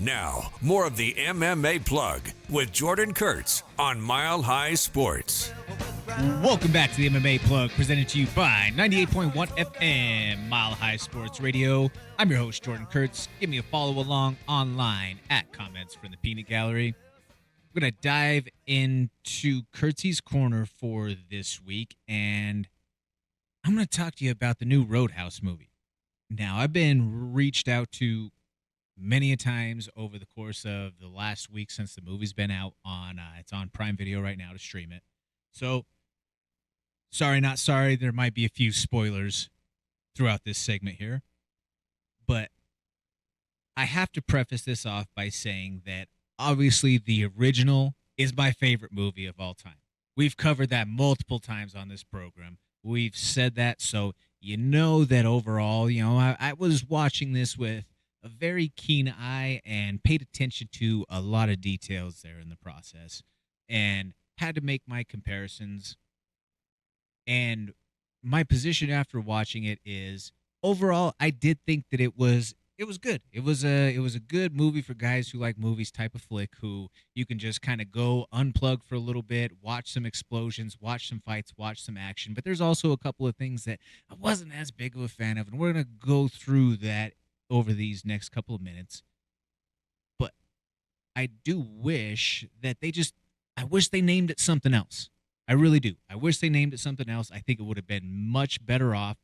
Now, more of the MMA Plug with Jordan Kurtz on Mile High Sports. Welcome back to the MMA Plug, presented to you by 98.1 FM Mile High Sports Radio. I'm your host, Jordan Kurtz. Give me a follow along online at Comments from the Peanut Gallery. We're going to dive into Kurtzy's Corner for this week, and I'm going to talk to you about the new Roadhouse movie. Now, I've been reached out to many a times over the course of the last week since the movie's been out on, it's on Prime Video right now to stream it. So, sorry, not sorry, there might be a few spoilers throughout this segment here. But I have to preface this off by saying that obviously the original is my favorite movie of all time. We've covered that multiple times on this program. We've said that, so you know that overall, I was watching this with a very keen eye and paid attention to a lot of details there in the process and had to make my comparisons. And my position after watching it is overall, I did think that it was good. It was a good movie for guys who like movies type of flick, who you can just kind of go unplug for a little bit, watch some explosions, watch some fights, watch some action. But there's also a couple of things that I wasn't as big of a fan of, and we're going to go through that over these next couple of minutes. But I do wish that I wish they named it something else. I really do. I wish they named it something else. I think it would have been much better off.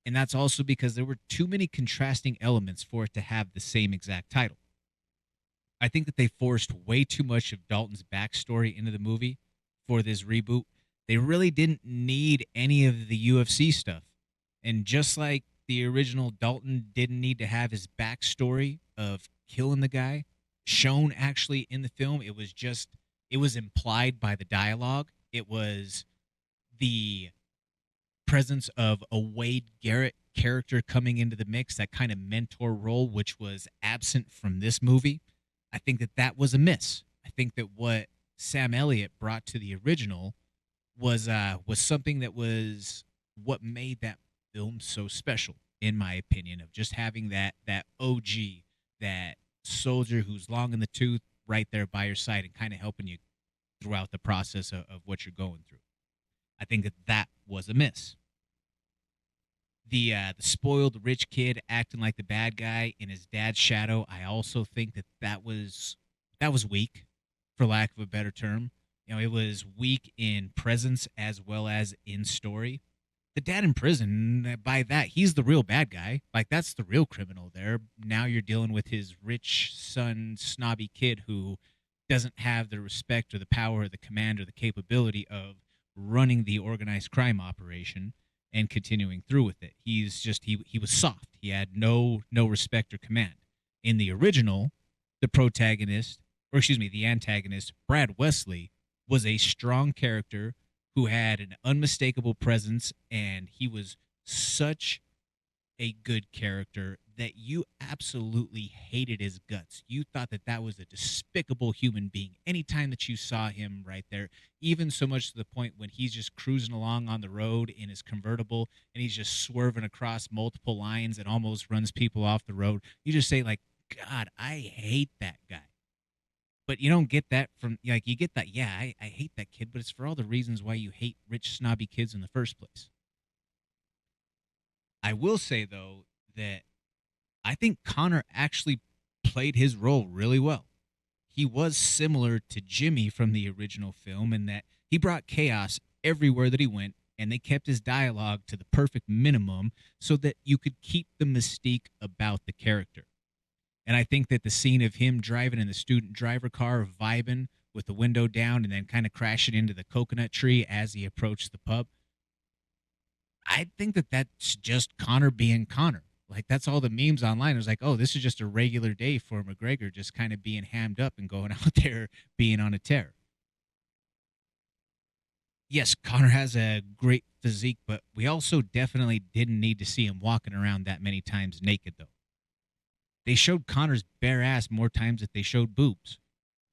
And that's also because there were too many contrasting elements for it to have the same exact title. I think that they forced way too much of Dalton's backstory into the movie for this reboot. They really didn't need any of the UFC stuff. And just like the original, Dalton didn't need to have his backstory of killing the guy shown actually in the film. It was implied by the dialogue. It was the presence of a Wade Garrett character coming into the mix, that kind of mentor role, which was absent from this movie. I think that was a miss. I think that what Sam Elliott brought to the original was something that was what made that film so special, in my opinion, of just having that OG, that soldier who's long in the tooth right there by your side and kind of helping you throughout the process of what you're going through. I think that was a miss. The spoiled rich kid acting like the bad guy in his dad's shadow, I also think that was weak, for lack of a better term. It was weak in presence as well as in story. The dad in prison, by that, he's the real bad guy. Like, that's the real criminal there. Now you're dealing with his rich son, snobby kid who doesn't have the respect or the power or the command or the capability of running the organized crime operation and continuing through with it. He's just, he was soft. He had no respect or command. In the original, the antagonist, Brad Wesley, was a strong character who had an unmistakable presence, and he was such a good character that you absolutely hated his guts. You thought that was a despicable human being anytime that you saw him right there, even so much to the point when he's just cruising along on the road in his convertible and he's just swerving across multiple lines and almost runs people off the road. You just say, like, God, I hate that guy. But you don't get that from, like, you get that, yeah, I hate that kid, but it's for all the reasons why you hate rich, snobby kids in the first place. I will say, though, that I think Conor actually played his role really well. He was similar to Jimmy from the original film in that he brought chaos everywhere that he went, and they kept his dialogue to the perfect minimum so that you could keep the mystique about the character. And I think that the scene of him driving in the student driver car, vibing with the window down and then kind of crashing into the coconut tree as he approached the pub, I think that's just Conor being Conor. Like, that's all the memes online. It was like, oh, this is just a regular day for McGregor, just kind of being hammed up and going out there being on a tear. Yes, Conor has a great physique, but we also definitely didn't need to see him walking around that many times naked, though. They showed Conor's bare ass more times than they showed boobs.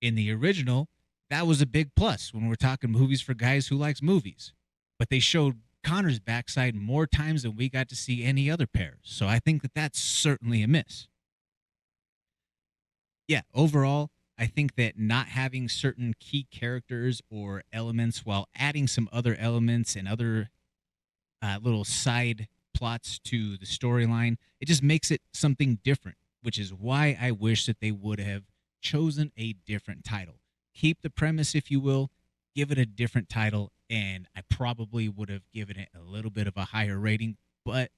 In the original, that was a big plus when we're talking movies for guys who likes movies. But they showed Conor's backside more times than we got to see any other pairs. So I think that that's certainly a miss. Yeah, overall, I think that not having certain key characters or elements while adding some other elements and other little side plots to the storyline, it just makes it something different, which is why I wish that they would have chosen a different title. Keep the premise, if you will, give it a different title, and I probably would have given it a little bit of a higher rating. But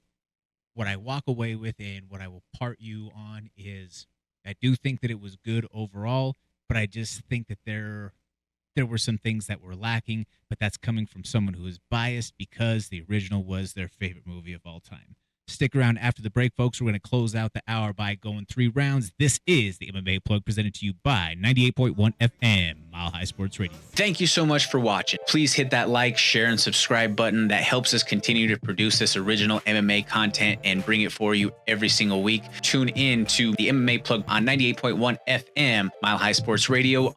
what I walk away with and what I will part you on is I do think that it was good overall, but I just think that there were some things that were lacking, but that's coming from someone who is biased because the original was their favorite movie of all time. Stick around after the break, folks. We're going to close out the hour by going 3 rounds. This is the MMA Plug presented to you by 98.1 FM, Mile High Sports Radio. Thank you so much for watching. Please hit that like, share, and subscribe button. That helps us continue to produce this original MMA content and bring it for you every single week. Tune in to the MMA Plug on 98.1 FM, Mile High Sports Radio.